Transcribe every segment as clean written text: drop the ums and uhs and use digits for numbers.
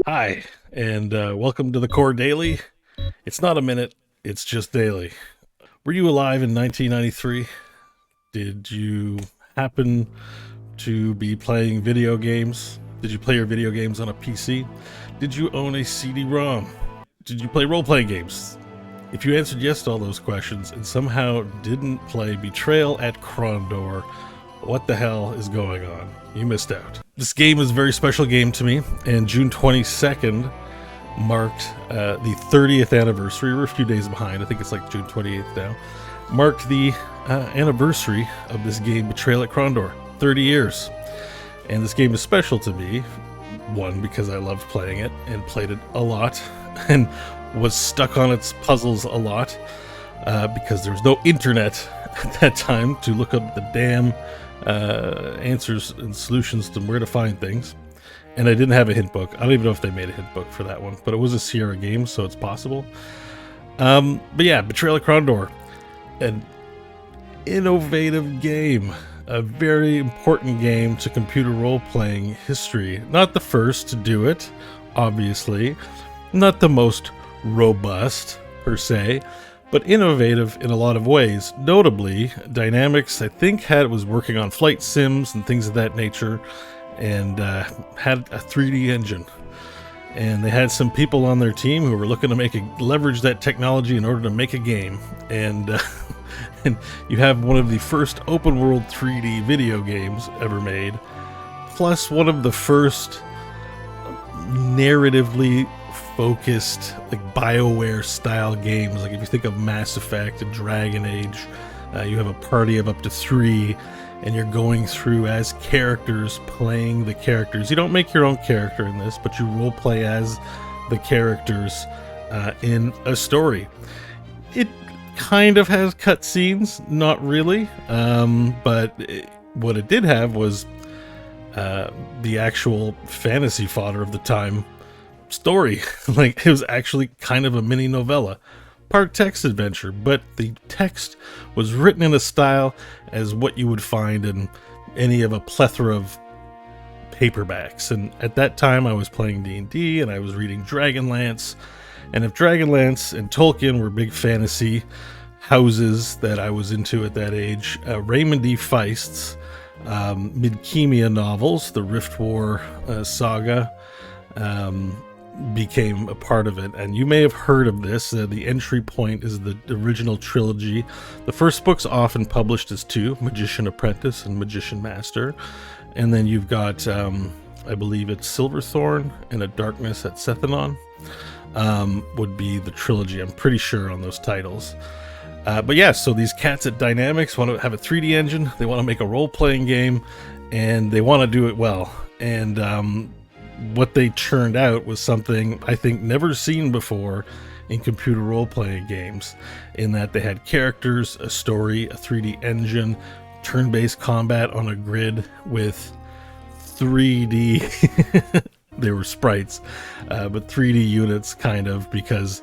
Hi, and welcome to the Core Daily. It's not a minute, it's just daily. Were you alive in 1993? Did you happen to be playing video games? Did you play your video games on a PC? Did you own a CD-ROM? Did you play role-playing games? If you answered yes to all those questions and somehow didn't play Betrayal at Krondor, what the hell is going on? You missed out. This game is a very special game to me, and June 22nd marked the 30th anniversary. We're a few days behind. I think it's like June 28th now. Marked the anniversary of this game, Betrayal at Krondor. 30 years. And this game is special to me. One, because I loved playing it and played it a lot and was stuck on its puzzles a lot because there was no internet at that time to look up the damn answers and solutions to where to find things. And I didn't have a hint book. I don't even know if they made a hint book for that one, but it was a Sierra game, so it's possible. But yeah, Betrayal at Krondor, an innovative game, a very important game to computer role-playing history. Not the first to do it, obviously. Not the most robust, per se, but innovative in a lot of ways. Notably, Dynamics, I think, was working on flight sims and things of that nature, and had a 3D engine. And they had some people on their team who were looking to leverage that technology in order to make a game. And and you have one of the first open world 3D video games ever made, plus one of the first narratively focused, like BioWare style games. Like if you think of Mass Effect and Dragon Age, you have a party of up to 3, and you're going through as characters, playing the characters. You don't make your own character in this, but you role play as the characters in a story. It kind of has cutscenes, not really, but what it did have was the actual fantasy fodder of the time story. Like, it was actually kind of a mini novella, part text adventure, but the text was written in a style as what you would find in any of a plethora of paperbacks. And at that time I was playing D&D and I was reading Dragonlance, and if Dragonlance and Tolkien were big fantasy houses that I was into at that age, Raymond D. Feist's Midkemia novels, the Rift War saga, became a part of it. And you may have heard of this. The entry point is the original trilogy. The first book's often published as two, Magician Apprentice and Magician Master. And then you've got, I believe it's Silverthorn and A Darkness at Sethenon, would be the trilogy, I'm pretty sure, on those titles. But yeah, so these cats at Dynamics want to have a 3D engine, they want to make a role-playing game, and they want to do it well. And what they churned out was something I think never seen before in computer role-playing games, in that they had characters, a story, a 3D engine, turn-based combat on a grid with 3D they were sprites, but 3D units, kind of, because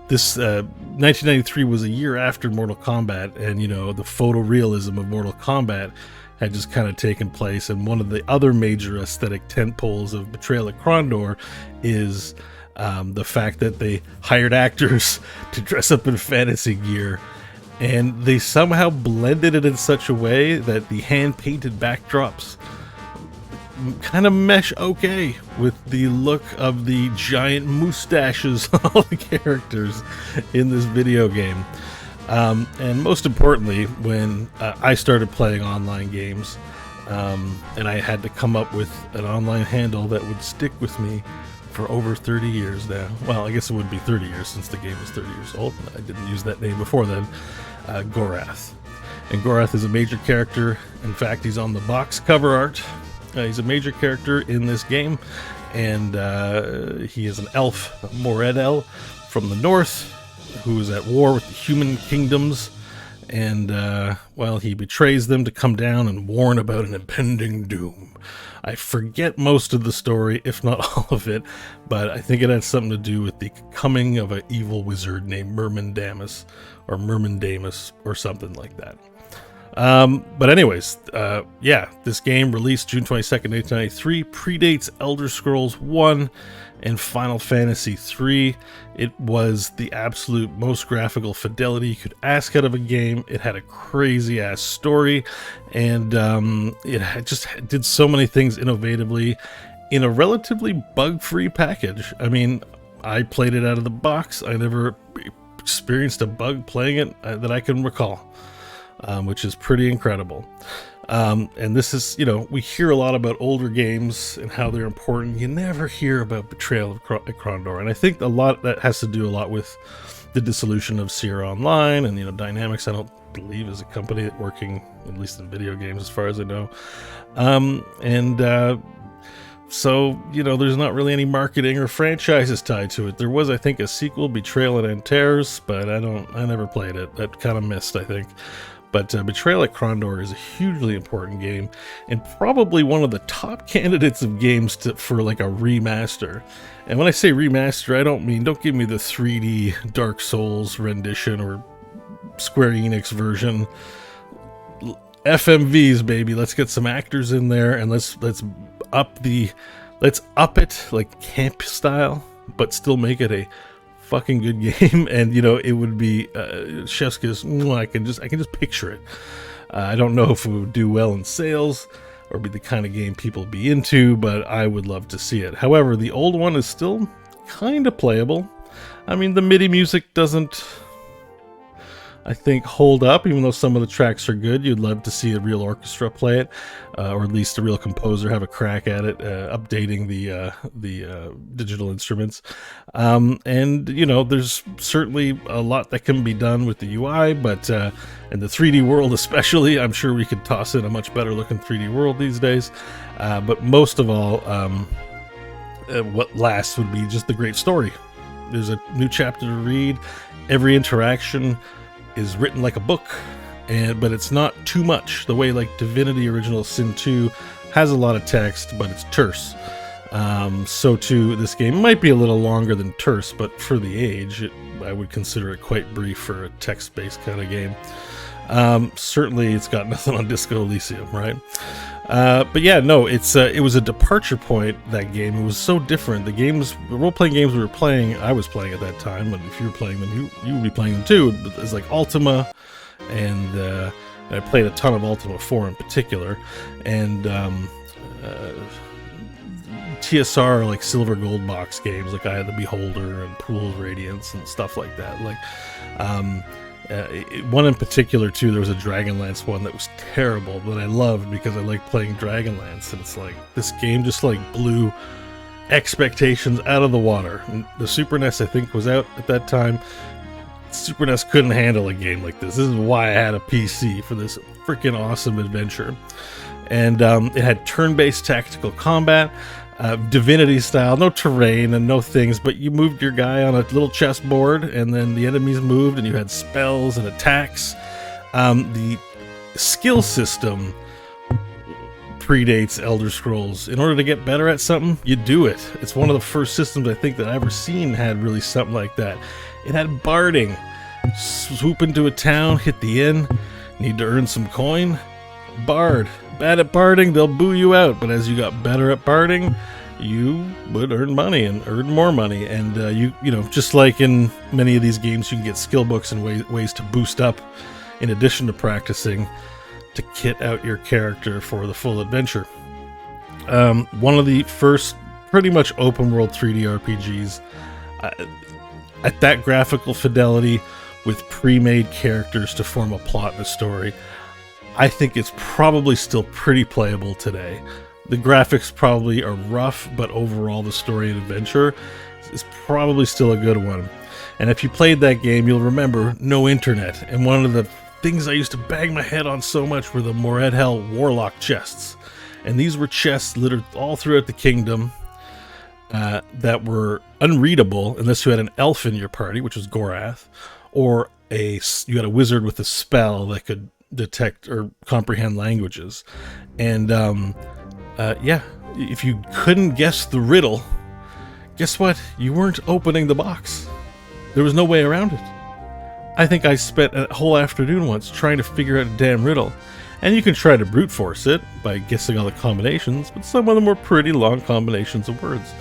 this 1993 was a year after Mortal Kombat, and you know, the photorealism of Mortal Kombat had just kind of taken place. And one of the other major aesthetic tentpoles of Betrayal at Krondor is the fact that they hired actors to dress up in fantasy gear, and they somehow blended it in such a way that the hand-painted backdrops kind of mesh okay with the look of the giant mustaches of all the characters in this video game. And most importantly, when I started playing online games, and I had to come up with an online handle that would stick with me for over 30 years now. Well, I guess it would be 30 years since the game was 30 years old. I didn't use that name before then. Gorath. And Gorath is a major character. In fact, he's on the box cover art. He's a major character in this game, and he is an elf, Moredel, from the north, who is at war with the human kingdoms, and well, he betrays them to come down and warn about an impending doom. I forget most of the story, if not all of it, but I think it had something to do with the coming of an evil wizard named Myrmindamus, or something like that. But anyways, yeah, this game released June 22nd, 1993, predates Elder Scrolls 1 and Final Fantasy 3. It was the absolute most graphical fidelity you could ask out of a game. It had a crazy ass story, and it just did so many things innovatively in a relatively bug-free package. I mean, I played it out of the box. I never experienced a bug playing it that I can recall, which is pretty incredible. And this is, you know, we hear a lot about older games and how they're important. You never hear about Betrayal at Krondor, and I think a lot that has to do a lot with the dissolution of Sierra Online, and, you know, Dynamics, I don't believe, is a company that working, at least in video games as far as I know. So, you know, there's not really any marketing or franchises tied to it. There was, I think, a sequel, Betrayal at Antares, but I never played it. That kind of missed, I think. But Betrayal at Krondor is a hugely important game, and probably one of the top candidates of games for like a remaster. And when I say remaster, I don't give me the 3D Dark Souls rendition or Square Enix version. FMVs, baby. Let's get some actors in there, and let's up it like camp style, but still make it a fucking good game. And, you know, it would be chef's kiss. I can just picture it. I don't know if it would do well in sales or be the kind of game people be into, but I would love to see it. However, the old one is still kind of playable. I mean, the MIDI music doesn't, I think, hold up, even though some of the tracks are good. You'd love to see a real orchestra play it, or at least a real composer have a crack at it, updating the digital instruments. And, you know, there's certainly a lot that can be done with the UI, but in the 3D world especially, I'm sure we could toss in a much better looking 3D world these days. But most of all, what lasts would be just the great story. There's a new chapter to read. Every interaction is written like a book, but it's not too much, the way like Divinity Original Sin 2 has a lot of text, but it's terse. So too, this game might be a little longer than terse, but for the age, I would consider it quite brief for a text-based kind of game. Certainly it's got nothing on Disco Elysium, right? But yeah, no, it was a departure point, that game. It was so different. The role-playing games we were playing, I was playing at that time, and if you were playing them, you would be playing them too. It's like Ultima, and I played a ton of Ultima 4 in particular, and TSR, like silver gold box games, like I had the Beholder and Pool's Radiance and stuff like that. Like, one in particular too, there was a Dragonlance one that was terrible, but I loved because I liked playing Dragonlance, and it's like this game just like blew expectations out of the water. And the Super NES, I think, was out at that time. Super NES couldn't handle a game like this. This is why I had a PC, for this freaking awesome adventure. And it had turn-based tactical combat, Divinity style, no terrain and no things, but you moved your guy on a little chessboard, and then the enemies moved, and you had spells and attacks. The skill system predates Elder Scrolls. In order to get better at something, you do it. It's one of the first systems I think that I've ever seen had really something like that. It had barding. Swoop into a town, hit the inn, need to earn some coin, bard. Bad at barding, they'll boo you out, but as you got better at barding, you would earn money and earn more money. And you know, just like in many of these games, you can get skill books and ways to boost up in addition to practicing to kit out your character for the full adventure. One of the first pretty much open world 3D RPGs at that graphical fidelity, with pre-made characters to form a plot and a story. I think it's probably still pretty playable today. The graphics probably are rough, but overall the story and adventure is probably still a good one. And if you played that game, you'll remember no internet. And one of the things I used to bang my head on so much were the Mored Hell Warlock chests. And these were chests littered all throughout the kingdom that were unreadable unless you had an elf in your party, which was Gorath, or you had a wizard with a spell that could detect or comprehend languages. And yeah, if you couldn't guess the riddle, guess what? You weren't opening the box. There was no way around it. I think I spent a whole afternoon once trying to figure out a damn riddle. And you can try to brute force it by guessing all the combinations, but some of them were pretty long combinations of words.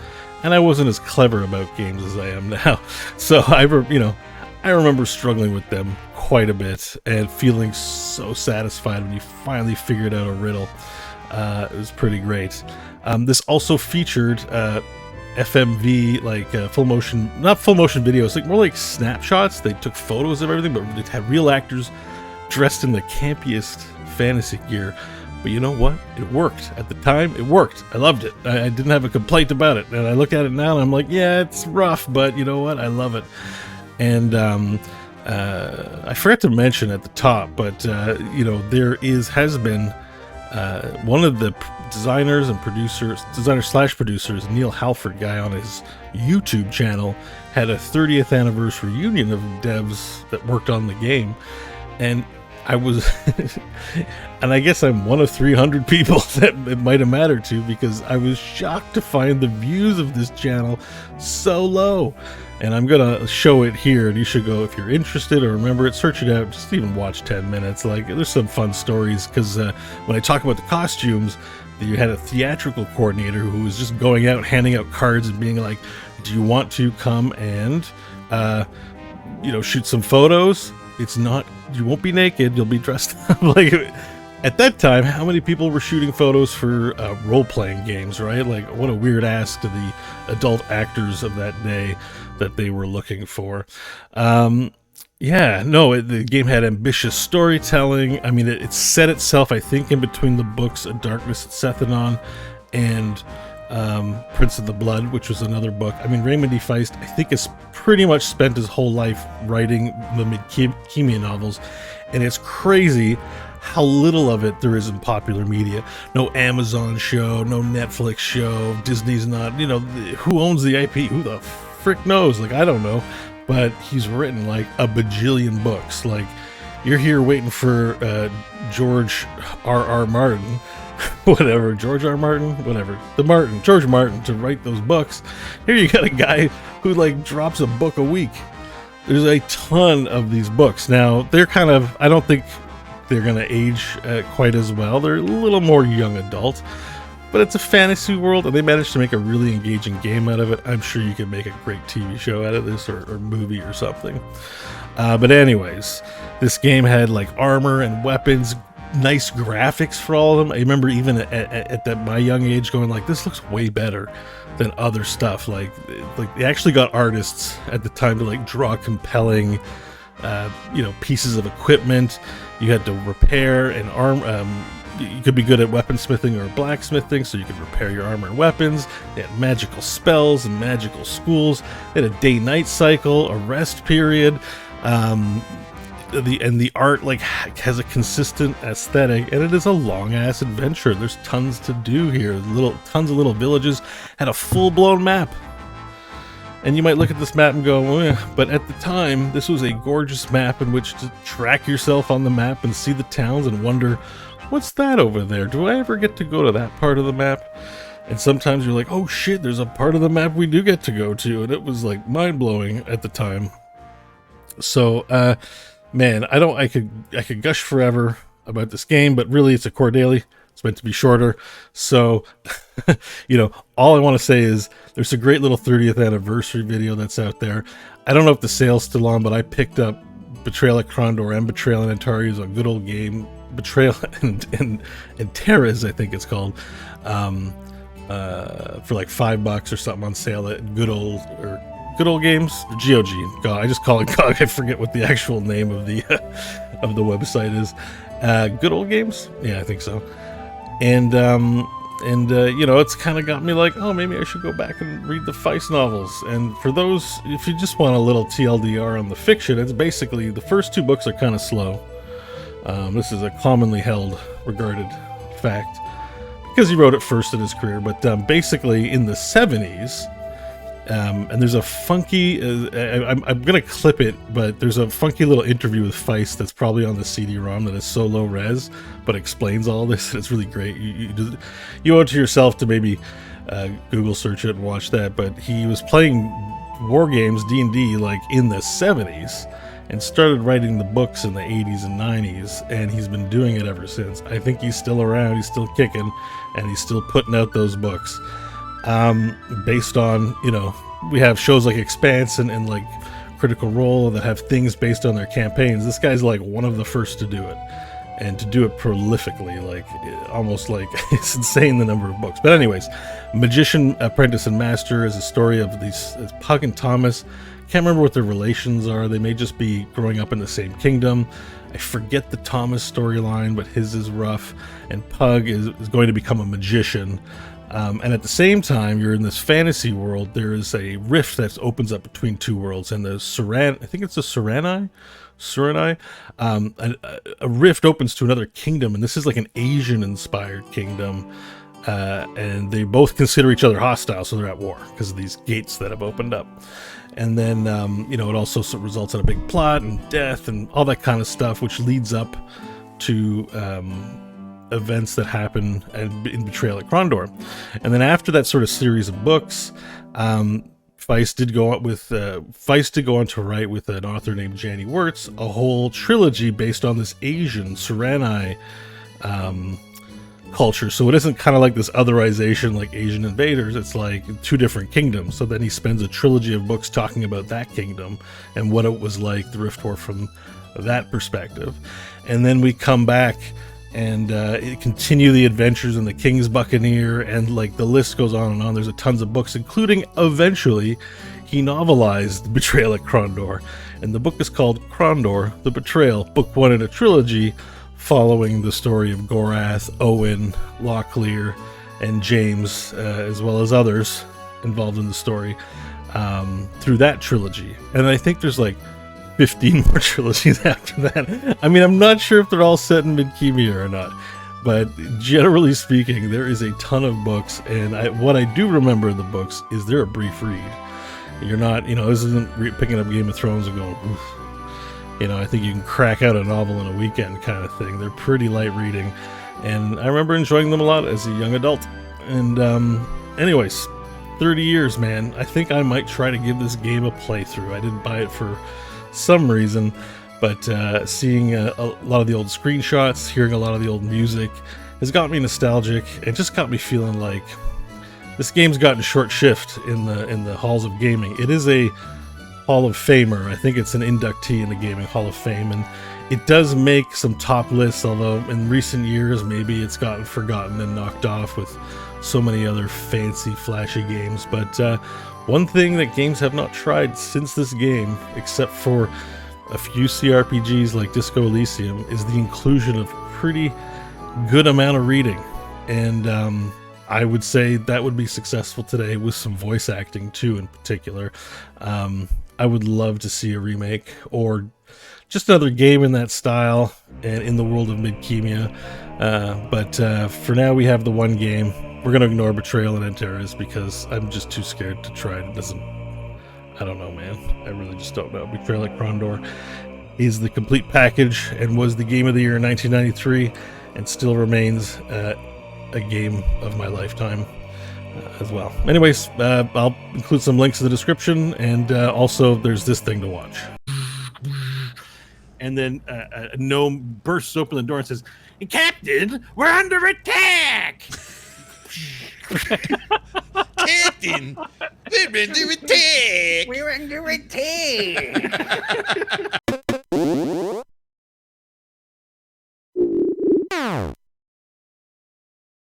And I wasn't as clever about games as I am now. So I remember struggling with them quite a bit and feeling so satisfied when you finally figured out a riddle. It was pretty great. This also featured FMV, like full motion, not full motion videos, like more like snapshots. They took photos of everything, but they had real actors dressed in the campiest fantasy gear. But you know what? It worked. At the time, it worked. I loved it. I didn't have a complaint about it. And I look at it now and I'm like, yeah, it's rough, but you know what? I love it. And I forgot to mention at the top, but there has been one of the designers and producers, designer/producers, Neil Halford guy on his YouTube channel had a 30th anniversary reunion of devs that worked on the game. And I was, and I guess I'm one of 300 people that it might have mattered to, because I was shocked to find the views of this channel so low. And I'm gonna show it here, and you should go, if you're interested or remember it, search it out. Just even watch 10 minutes. Like, there's some fun stories, because when I talk about the costumes, you had a theatrical coordinator who was just going out, handing out cards and being like, do you want to come and shoot some photos? It's not, you won't be naked, you'll be dressed up. Like, at that time, how many people were shooting photos for role-playing games, right? Like, what a weird ask to the adult actors of that day that they were looking for. The game had ambitious storytelling. I mean, it set itself, I think, in between the books A Darkness at Sethanon and Prince of the Blood, which was another book. I mean, Raymond D. Feist, I think, has pretty much spent his whole life writing the Midkemia novels, and it's crazy how little of it there is in popular media. No Amazon show, no Netflix show, Disney's not, who owns the IP? Who the frick knows? Like, I don't know. But he's written like a bajillion books. Like, you're here waiting for George R.R. Martin, whatever, George R. Martin, whatever, George Martin to write those books. Here you got a guy who like drops a book a week. There's a ton of these books. Now, they're kind of, I don't think they're going to age quite as well. They're a little more young adult, but it's a fantasy world, and they managed to make a really engaging game out of it. I'm sure you could make a great TV show out of this, or movie or something. But anyways, this game had like armor and weapons, nice graphics for all of them. I remember even at that my young age going like, this looks way better than other stuff. Like they actually got artists at the time to like draw compelling pieces of equipment. You had to repair and you could be good at weaponsmithing or blacksmithing, so you could repair your armor and weapons. They had magical spells and magical schools. They had a day-night cycle, a rest period. The art like has a consistent aesthetic, and it is a long-ass adventure. There's tons to do here. Tons of little villages. Had a full-blown map. And you might look at this map and go, but at the time, this was a gorgeous map in which to track yourself on the map and see the towns and wonder, what's that over there? Do I ever get to go to that part of the map? And sometimes you're like, oh shit, there's a part of the map we do get to go to. And it was like mind-blowing at the time. So, man, I could gush forever about this game, but really it's a core daily. It's meant to be shorter. So, all I want to say is there's a great little 30th anniversary video that's out there. I don't know if the sale's still on, but I picked up Betrayal at Krondor and Betrayal in Atari. Is a good old game. Betrayal and Terras, I think it's called, for like $5 or something on sale at Good Old Games, GOG. God, I just call it GOG. I forget what the actual name of the of the website is. Good Old Games, yeah, I think so. And it's kind of got me like, oh, maybe I should go back and read the Feist novels. And for those, if you just want a little TLDR on the fiction, it's basically the first two books are kind of slow. This is a commonly regarded fact because he wrote it first in his career. But basically, in the 70s, and there's a funky, I'm going to clip it, but there's a funky little interview with Feist that's probably on the CD-ROM that is so low res, but explains all this. It's really great. You owe it to yourself to maybe Google search it and watch that. But he was playing war games, D&D, like in the 70s. and started writing the books in the 80s and 90s, and he's been doing it ever since. I think he's still around, he's still kicking, and he's still putting out those books. Based on, we have shows like Expanse and like Critical Role that have things based on their campaigns. This guy's like one of the first to do it, and to do it prolifically, like almost like it's insane the number of books. But anyways, Magician, Apprentice, and Master is a story of these Pug and Thomas. Can't remember what their relations are. They may just be growing up in the same kingdom. I forget the Thomas storyline, but his is rough. And Pug is going to become a magician. And at the same time, you're in this fantasy world. There is a rift that opens up between two worlds, and the I think it's the Suranai, a rift opens to another kingdom, and this is like an Asian-inspired kingdom. And they both consider each other hostile, so they're at war because of these gates that have opened up. And then, it also results in a big plot and death and all that kind of stuff, which leads up to events that happen in Betrayal at Krondor. And then after that sort of series of books, Feist did go on to write with an author named Janny Wirtz a whole trilogy based on this Asian Suranai culture. So it isn't kind of like this otherization like Asian invaders. It's like two different kingdoms. So then he spends a trilogy of books talking about that kingdom and what it was like, the Rift War, from that perspective. And then we come back and continue the adventures in the King's Buccaneer, and like the list goes on and on. There's a tons of books, including eventually he novelized Betrayal at Krondor, and the book is called Krondor: The Betrayal, book 1 in a trilogy, following the story of Gorath, Owen, Locklear, and James, as well as others involved in the story, through that trilogy. And I think there's like 15 more trilogies after that. I mean, I'm not sure if they're all set in Midkemia or not, but generally speaking, there is a ton of books, and what I do remember in the books is they're a brief read. You're not, this isn't picking up Game of Thrones and going, oof. I think you can crack out a novel in a weekend kind of thing. They're pretty light reading, and I remember enjoying them a lot as a young adult. And anyways, 30 years, man. I think I might try to give this game a playthrough. I didn't buy it for some reason, but seeing a lot of the old screenshots, hearing a lot of the old music has got me nostalgic and just got me feeling like this game's gotten short shift in the halls of gaming. It is a Hall of Famer. I think it's an inductee in the Gaming Hall of Fame, and it does make some top lists, although in recent years maybe it's gotten forgotten and knocked off with so many other fancy flashy games. But one thing that games have not tried since this game, except for a few CRPGs like Disco Elysium, is the inclusion of pretty good amount of reading. And I would say that would be successful today with some voice acting too, in particular. I would love to see a remake or just another game in that style and in the world of Midkemia. But for now, we have the one game. We're going to ignore Betrayal and Antares because I'm just too scared to try it. I don't know, man. I really just don't know. Betrayal at Krondor is the complete package and was the game of the year in 1993 and still remains a game of my lifetime as well. Anyways, I'll include some links in the description, and also there's this thing to watch. And then a gnome bursts open the door and says, "Captain, we're under attack!" Captain, we're under attack! We're under attack!